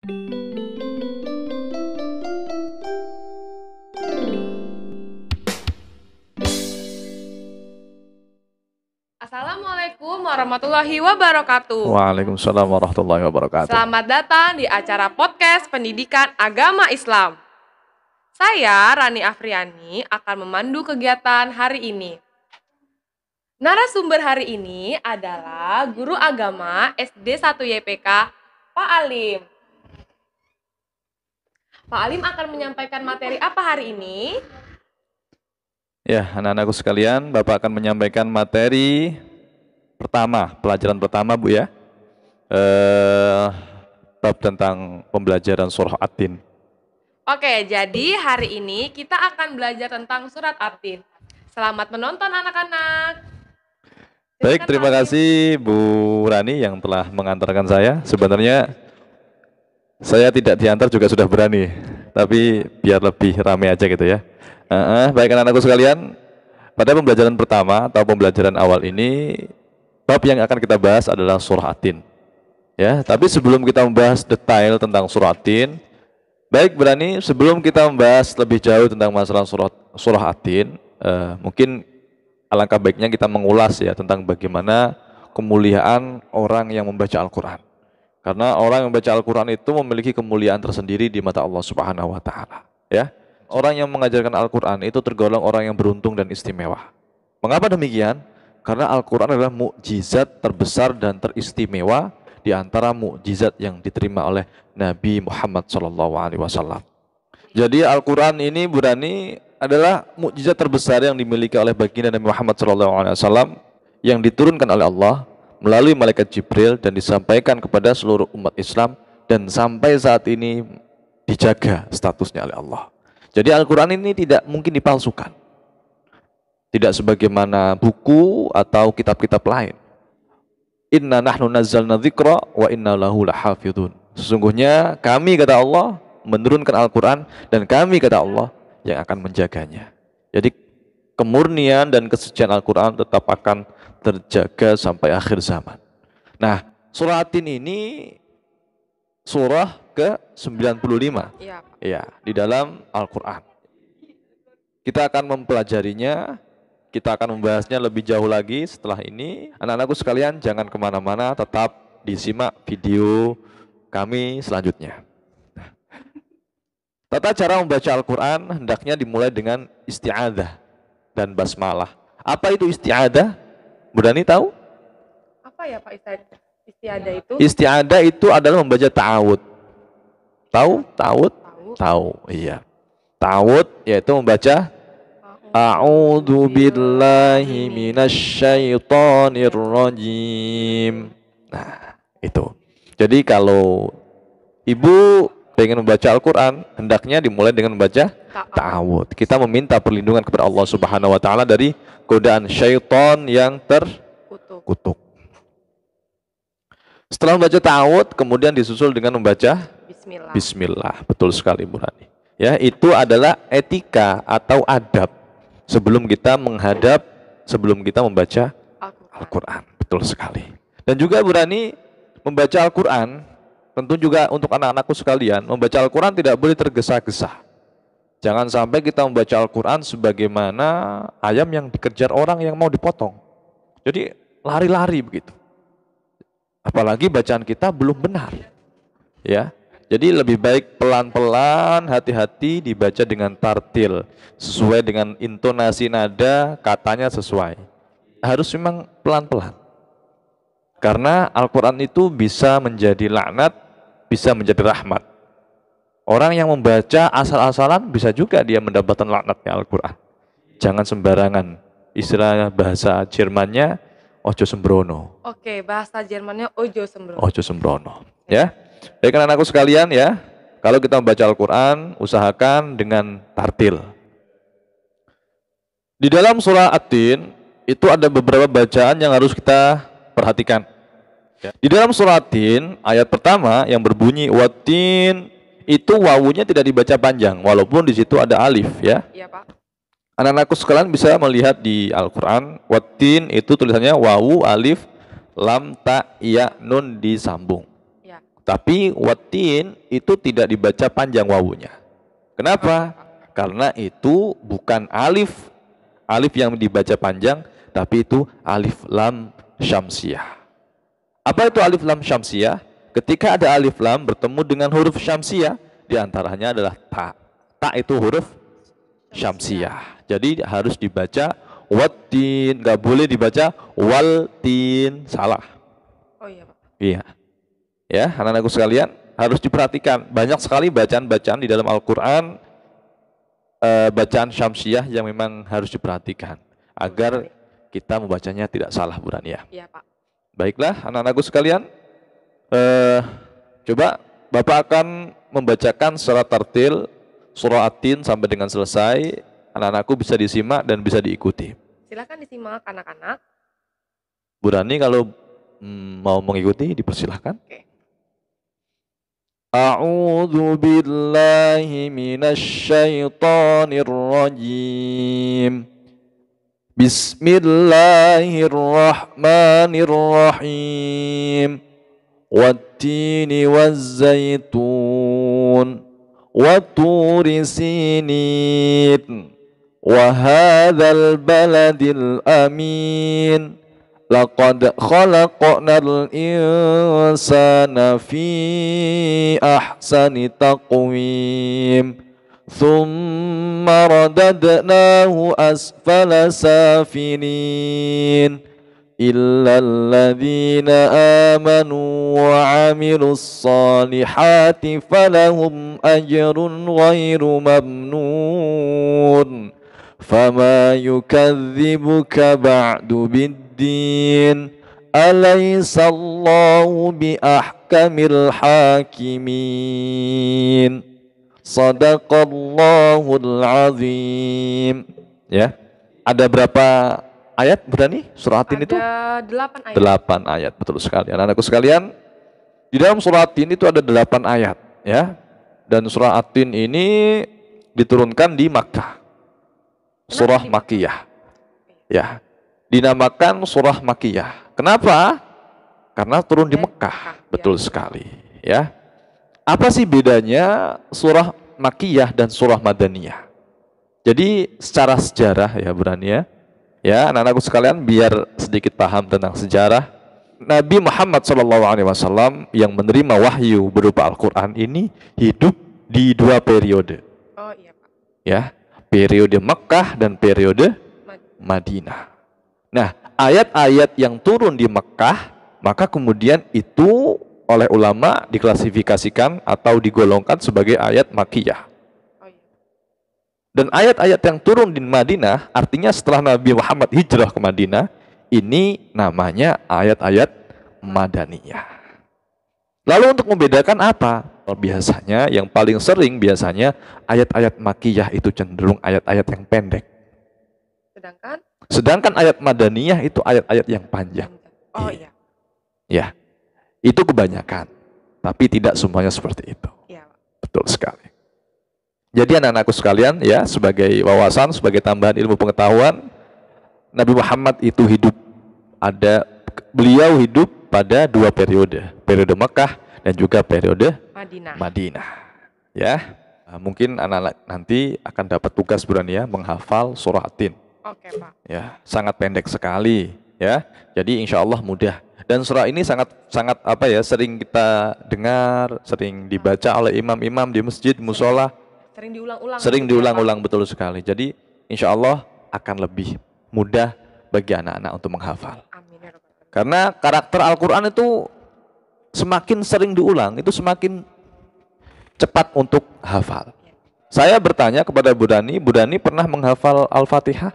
Assalamualaikum warahmatullahi wabarakatuh. Waalaikumsalam warahmatullahi wabarakatuh. Selamat datang di acara podcast Pendidikan Agama Islam. Saya, Rani Afriani, akan memandu kegiatan hari ini. Narasumber hari ini adalah Guru Agama SD 1 YPK, Pak Alim. Pak Alim akan menyampaikan materi apa hari ini? Ya, anak-anakku sekalian, Bapak akan menyampaikan materi pertama, pelajaran pertama, Bu ya. Bab tentang pembelajaran surah At-Tin. Oke, jadi hari ini kita akan belajar tentang surat At-Tin. Selamat menonton anak-anak. Baik, terima kasih Bu Rani yang telah mengantarkan saya. Sebenarnya saya tidak diantar juga sudah berani, tapi biar lebih ramai aja gitu ya. Baik anak-anakku sekalian, pada pembelajaran pertama atau pembelajaran awal ini, bab yang akan kita bahas adalah surah At-Tin. Ya, tapi sebelum kita membahas detail tentang surah At-Tin, baik berani sebelum kita membahas lebih jauh tentang masalah surah At-Tin, mungkin alangkah baiknya kita mengulas ya tentang bagaimana kemuliaan orang yang membaca Al-Quran. Karena orang yang membaca Al-Quran itu memiliki kemuliaan tersendiri di mata Allah Subhanahu wa Ta'ala. Ya, orang yang mengajarkan Al-Quran itu tergolong orang yang beruntung dan istimewa. Mengapa demikian? Karena Al-Quran adalah mukjizat terbesar dan teristimewa di antara mukjizat yang diterima oleh Nabi Muhammad SAW. Jadi Al-Quran ini berani adalah mukjizat terbesar yang dimiliki oleh baginda Nabi Muhammad SAW yang diturunkan oleh Allah melalui malaikat Jibril dan disampaikan kepada seluruh umat Islam dan sampai saat ini dijaga statusnya oleh Allah. Jadi Al-Quran ini tidak mungkin dipalsukan. Tidak sebagaimana buku atau kitab-kitab lain. Inna nahnu nazzalna dzikra wa inna lahu lahafidhun. Sesungguhnya kami, kata Allah, menurunkan Al-Quran dan kami, kata Allah, yang akan menjaganya. Jadi kemurnian dan kesucian Al-Quran tetap akan terjaga sampai akhir zaman. Nah, surah At-Tin ini surah ke-95 ya, di dalam Al-Quran. Kita akan mempelajarinya, kita akan membahasnya lebih jauh lagi setelah ini. Anak-anakku sekalian, jangan kemana-mana, tetap disimak video kami selanjutnya. Tata cara membaca Al-Quran hendaknya dimulai dengan isti'adzah dan basmalah. Apa itu isti'adzah? Bu Dani tahu? Apa ya Pak isti'adzah itu? Isti'adzah itu adalah membaca ta'awud. Tahu? Ta'awud? Tahu, iya. Ta'awud yaitu membaca A'udzu billahi minasyaitonir rajim. Nah, itu. Jadi kalau ibu ingin membaca Al-Quran, hendaknya dimulai dengan membaca ta'awud. Kita meminta perlindungan kepada Allah Subhanahu wa Ta'ala dari godaan syaitan yang terkutuk. Setelah membaca ta'awud, kemudian disusul dengan membaca Bismillah. Betul sekali Bu Rani. Ya, itu adalah etika atau adab sebelum kita membaca Al-Quran. Betul sekali. Dan juga Bu Rani, membaca Al-Quran tentu juga untuk anak-anakku sekalian, membaca Al-Quran tidak boleh tergesa-gesa. Jangan sampai kita membaca Al-Quran sebagaimana ayam yang dikejar orang yang mau dipotong. Jadi lari-lari begitu. Apalagi bacaan kita belum benar. Ya, jadi lebih baik pelan-pelan, hati-hati dibaca dengan tartil, sesuai dengan intonasi nada, katanya sesuai. Harus memang pelan-pelan. Karena Al-Quran itu bisa menjadi laknat, bisa menjadi rahmat. Orang yang membaca asal-asalan bisa juga dia mendapatkan laknatnya Al-Quran. Jangan sembarangan. Istilah bahasa Jermannya ojo sembrono. Oke, bahasa Jermannya ojo sembrono. Ojo sembrono. Ya. Baik anak-anakku sekalian ya, kalau kita membaca Al-Quran, usahakan dengan tartil. Di dalam surah At-Tin itu ada beberapa bacaan yang harus kita perhatikan. Di dalam surah At-Tin ayat pertama yang berbunyi Wat-Tin, itu wawunya tidak dibaca panjang walaupun di situ ada alif ya. Iya, Pak. Anak-anakku sekalian bisa melihat di Al-Qur'an Wat-Tin itu tulisannya wawu, alif, lam, ta, ya, nun disambung. Ya. Tapi watin itu tidak dibaca panjang wawunya. Kenapa? Karena itu bukan alif. Alif yang dibaca panjang, tapi itu alif lam syamsiyah. Apa itu alif lam syamsiyah? Ketika ada alif lam bertemu dengan huruf syamsiyah, diantaranya adalah ta. Ta itu huruf syamsiyah. Jadi harus dibaca watin, nggak boleh dibaca waltin, salah. Oh iya Pak. Iya. Ya, anak-anakku sekalian, harus diperhatikan. Banyak sekali bacaan-bacaan di dalam Al-Quran, bacaan syamsiyah yang memang harus diperhatikan agar kita membacanya tidak salah, Bu Rania. Iya Pak. Baiklah, anak-anakku sekalian, coba Bapak akan membacakan secara tartil surah At-Tin sampai dengan selesai. Anak-anakku bisa disimak dan bisa diikuti. Silakan disimak anak-anak. Bu Rani kalau mau mengikuti dipersilahkan. Oke. A'udzu billahi minasy syaithanir rajim. Bismillahirrahmanirrahim. Wattini wazzaitun wa turi sinin wa hadzal baladil amin. Laqad khalaqnal insana fi ahsani taqwim. Thumma radadnahu asfala safilin. Illa alladhina amanu wa amilus salihati falahum ajrun ghairu mamnun. Fama yukadzibuka ba'du bid-din. Alaysallahu biahkamil hakimin. Sadaqallahul azim. Ya. Ada berapa ayat berani surah At-Tin itu? Ada 8 ayat. 8 ayat, betul sekali. Anak-anakku sekalian, di dalam surah At-Tin itu ada 8 ayat, ya. Dan surah At-Tin ini diturunkan di Makkah. Surah Makkiyah. Ya. Dinamakan surah Makkiyah. Kenapa? Karena turun di Mekah. Betul sekali, ya. Apa sih bedanya surah Makkiyah dan surah Madaniyah? Jadi secara sejarah ya Bu Rania, ya anak-anakku sekalian biar sedikit paham tentang sejarah, Nabi Muhammad SAW yang menerima wahyu berupa Al-Quran ini hidup di 2 periode. Oh iya Pak. Ya, periode Mekah dan periode Madinah. Nah, ayat-ayat yang turun di Mekah, maka kemudian itu oleh ulama diklasifikasikan atau digolongkan sebagai ayat Makkiyah. Oh iya. Dan ayat-ayat yang turun di Madinah, artinya setelah Nabi Muhammad hijrah ke Madinah, ini namanya ayat-ayat Madaniyah. Lalu untuk membedakan apa? Biasanya yang paling sering biasanya ayat-ayat Makkiyah itu cenderung ayat-ayat yang pendek. Sedangkan ayat Madaniyah itu ayat-ayat yang panjang. Oh iya. Ya. Itu kebanyakan. Tapi tidak semuanya seperti itu. Iya. Betul sekali. Jadi anak-anakku sekalian ya, sebagai wawasan, sebagai tambahan ilmu pengetahuan, Nabi Muhammad itu beliau hidup pada 2 periode. Periode Mekah dan juga periode Madinah. Ya. Nah, mungkin anak-anak nanti akan dapat tugas berani ya menghafal surah At-Tin. Oke Pak. Ya, sangat pendek sekali ya. Jadi insya Allah mudah. Dan surah ini sangat sering kita dengar, sering dibaca oleh imam-imam di masjid, musola. Sering diulang-ulang betul sekali. Jadi insya Allah akan lebih mudah bagi anak-anak untuk menghafal. Amin ya Rabbal Alamin. Karena karakter Al-Quran itu semakin sering diulang, itu semakin cepat untuk hafal. Saya bertanya kepada Bu Dani pernah menghafal Al-Fatihah?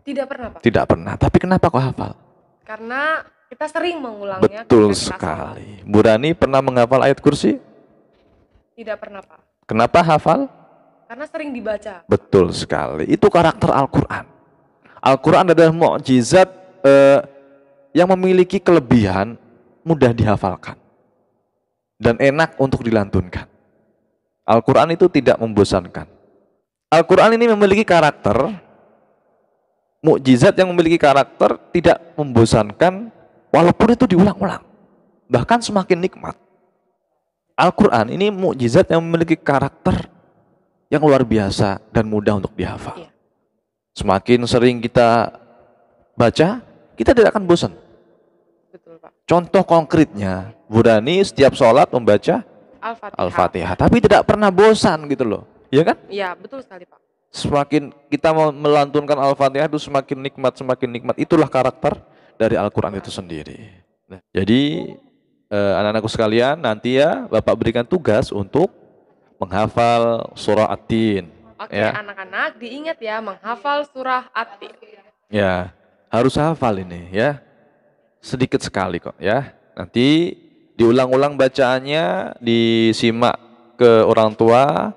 Tidak pernah Pak. Tidak pernah. Tapi kenapa kok hafal? Karena kita sering mengulangnya. Betul sekali. Bu Dani pernah menghafal ayat kursi? Tidak pernah Pak. Kenapa hafal? Karena sering dibaca. Betul sekali. Itu karakter Al-Quran. Al-Quran adalah mukjizat yang memiliki kelebihan mudah dihafalkan dan enak untuk dilantunkan. Al-Quran itu tidak membosankan. Al-Quran ini memiliki karakter mukjizat yang memiliki karakter tidak membosankan walaupun itu diulang-ulang. Bahkan semakin nikmat. Al-Quran ini mukjizat yang memiliki karakter yang luar biasa dan mudah untuk dihafal. Iya. Semakin sering kita baca, kita tidak akan bosan. Betul, Pak. Contoh konkretnya, Bu Rani setiap sholat membaca Al-Fatihah. Al-Fatihah, tapi tidak pernah bosan gitu loh, ya kan? Iya, betul sekali, Pak. Semakin kita melantunkan Al-Fatihah itu semakin nikmat. Itulah karakter dari Al-Quran itu sendiri. Nah, jadi anak-anakku sekalian, nanti ya Bapak berikan tugas untuk menghafal surah At-Tin. Oke, Ya. anak-anak diingat ya menghafal surah At-Tin. Ya, harus hafal ini ya. Sedikit sekali kok ya. Nanti diulang-ulang bacaannya, disimak ke orang tua,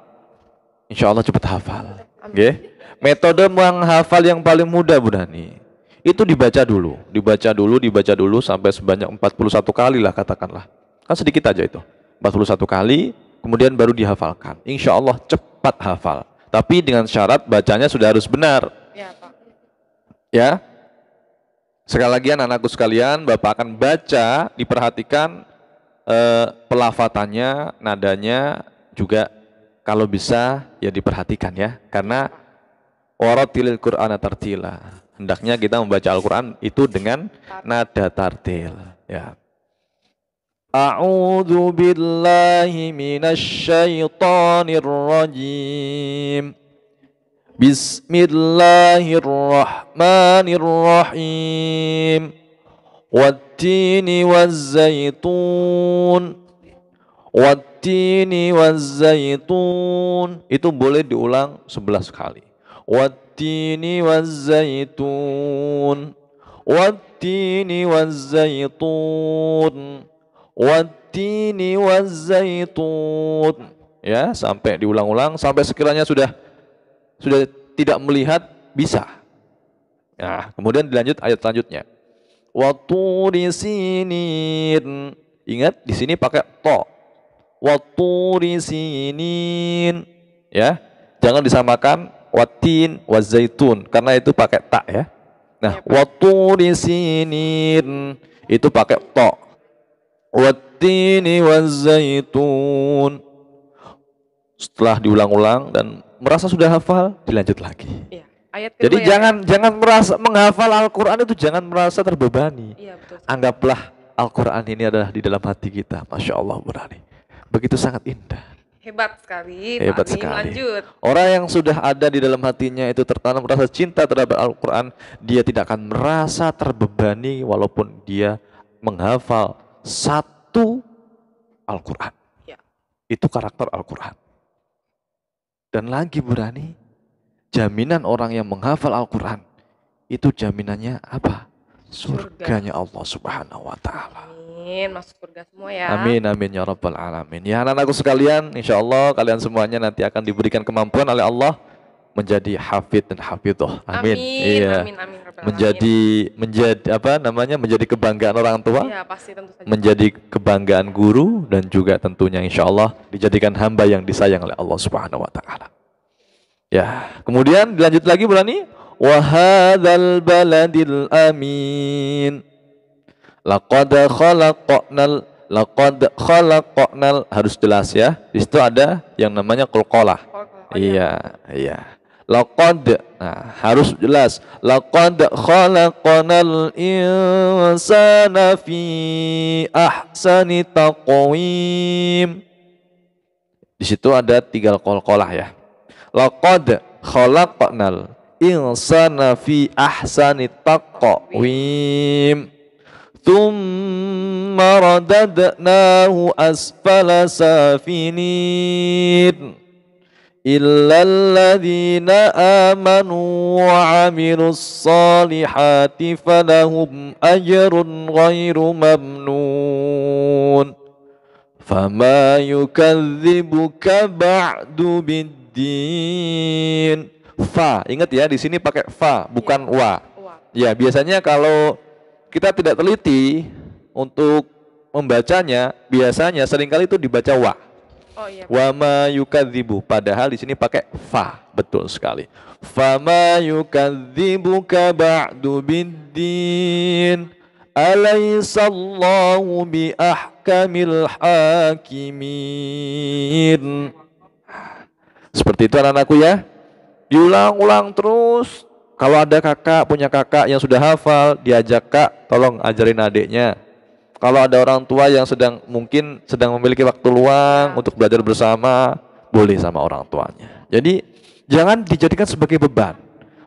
insya Allah cepat hafal. Oke. Metode menghafal yang paling mudah Bu Dani, itu dibaca dulu sampai sebanyak 41 kali lah katakanlah. Kan sedikit aja itu. 41 kali, kemudian baru dihafalkan. Insya Allah cepat hafal. Tapi dengan syarat bacanya sudah harus benar. Ya, Pak. Ya. Sekali lagi anak-anakku sekalian, Bapak akan baca, diperhatikan pelafatannya, nadanya juga kalau bisa ya diperhatikan ya. Karena warattilil Qur'ana tartila. Hendaknya kita membaca Al-Qur'an itu dengan nada tartil, ya. A'udzu billahi minasyaitonir rajim. Bismillahirrahmanirrahim. Wattini wazzaitun. Wattini wazzaitun. Itu boleh diulang 11 kali. Wattini wazzaitun. Wattini wazzaitun. Wattini wazzaitun. Ya, sampai diulang-ulang sampai sekiranya sudah tidak melihat bisa. Nah, kemudian dilanjut ayat selanjutnya. Watturi sinin. Ingat di sini pakai to. Watturi sinin. Ya, jangan disamakan watin wazaitun karena itu pakai ta ya. Nah, watturi sinin itu pakai to. Wattini wazaitun. Setelah diulang-ulang dan merasa sudah hafal, dilanjut lagi. Iya. Ayat kedua. Jadi ya, jangan merasa menghafal Al-Qur'an itu jangan merasa terbebani. Iya, betul. Anggaplah Al-Qur'an ini adalah di dalam hati kita. Masya Allah, Bu Rani. Begitu sangat indah. Hebat sekali. Hebat Pak Amin. sekali. Lanjut. Orang yang sudah ada di dalam hatinya itu tertanam rasa cinta terhadap Al-Qur'an, dia tidak akan merasa terbebani walaupun dia menghafal satu Al-Qur'an. Ya. Itu karakter Al-Qur'an. Dan lagi Bu Rani, jaminan orang yang menghafal Al-Qur'an itu jaminannya apa? Surganya Allah Subhanahu wa taala. Amin, masuk surga semua ya. Amin amin ya rabbal alamin. Ya anak-anakku sekalian, insya Allah kalian semuanya nanti akan diberikan kemampuan oleh Allah menjadi hafid dan hafidhah. Amin. Iya. Amin, amin, rabbal Menjadi menjadi kebanggaan orang tua. Iya, pasti tentu saja. Menjadi kebanggaan guru dan juga tentunya insya Allah dijadikan hamba yang disayang oleh Allah Subhanahu wa taala. Ya, kemudian dilanjut lagi Bu Rani, wa hadzal baladil amin. Laqad khalaqnal harus jelas ya. Di situ ada yang namanya qalqalah. Iya, iya. Laqad, nah harus jelas. Laqad khalaqnal insana fi ahsani taqwim. Di situ ada 3 qalqalah ya. Laqad khalaqnal insana fi ahsani taqwim. Thumma radadnahu asfala safinin. إلا الذين آمنوا وعملوا الصالحات فلهم أجر غير ممنون فما يكذبك بعد بالدين. Fa, ingat ya di sini pakai fa bukan wa. Ya biasanya kalau kita tidak teliti untuk membacanya, biasanya seringkali itu dibaca wa. Oh, iya. Wa ma yukadzibu, padahal di sini pakai fa, betul sekali. Fama yukadzibuka ba'du biddin alaysallahu ahkamil hakimin. Seperti itu anak-anakku ya. Diulang-ulang terus. Kalau ada punya kakak yang sudah hafal, diajak, Kak, tolong ajarin adiknya. Kalau ada orang tua yang mungkin sedang memiliki waktu luang untuk belajar bersama, boleh sama orang tuanya. Jadi jangan dijadikan sebagai beban.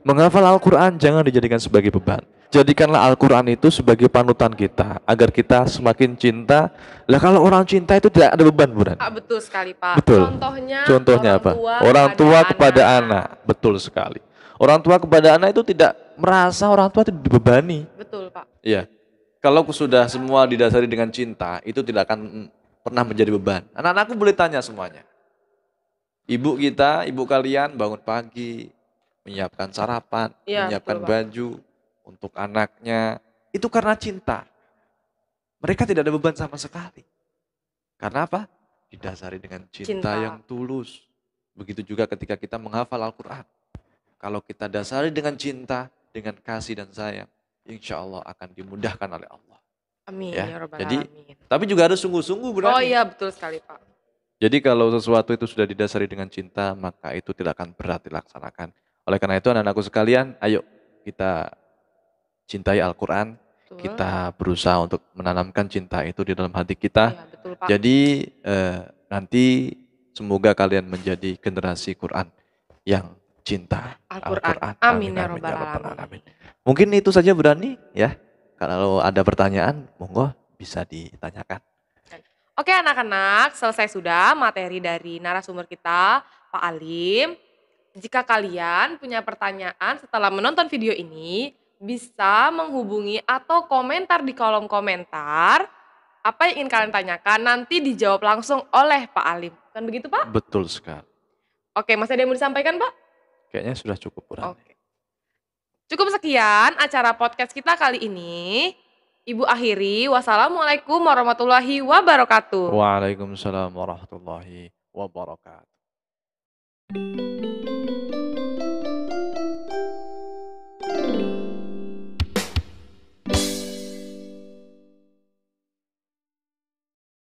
Menghafal Al-Quran jangan dijadikan sebagai beban. Jadikanlah Al-Quran itu sebagai panutan kita, agar kita semakin cinta. Lah kalau orang cinta itu tidak ada beban, bukan? Betul sekali, Pak. Betul. Contohnya apa? Orang tua kepada anak. Betul sekali. Orang tua kepada anak itu tidak merasa orang tua itu dibebani. Betul, Pak. Iya. Kalau sudah semua didasari dengan cinta, itu tidak akan pernah menjadi beban. Anak-anakku boleh tanya semuanya. Ibu kalian bangun pagi, menyiapkan sarapan, menyiapkan baju untuk anaknya. Itu karena cinta. Mereka tidak ada beban sama sekali. Karena apa? Didasari dengan cinta yang tulus. Begitu juga ketika kita menghafal Al-Quran. Kalau kita dasari dengan cinta, dengan kasih dan sayang, insya Allah akan dimudahkan oleh Allah. Amin ya Rabbal Alamin. Tapi juga harus sungguh-sungguh berani. Oh iya, betul sekali, Pak. Jadi kalau sesuatu itu sudah didasari dengan cinta, maka itu tidak akan berat dilaksanakan. Oleh karena itu anak-anakku sekalian, ayo kita cintai Al-Quran. Kita berusaha untuk menanamkan cinta itu di dalam hati kita. Iya, betul, Pak. Jadi nanti semoga kalian menjadi generasi Quran yang cinta Al-Quran. Amin ya Rabbal Alamin. Mungkin itu saja berani ya. Kalau ada pertanyaan, monggo bisa ditanyakan. Oke anak-anak, selesai sudah materi dari narasumber kita, Pak Alim. Jika kalian punya pertanyaan setelah menonton video ini, bisa menghubungi atau komentar di kolom komentar. Apa yang ingin kalian tanyakan nanti dijawab langsung oleh Pak Alim. Kan begitu, Pak? Betul sekali. Oke, masih ada yang mau disampaikan, Pak? Kayaknya sudah cukup, Buran. Oke. Cukup sekian acara podcast kita kali ini. Ibu akhiri, wassalamualaikum warahmatullahi wabarakatuh. Waalaikumsalam warahmatullahi wabarakatuh.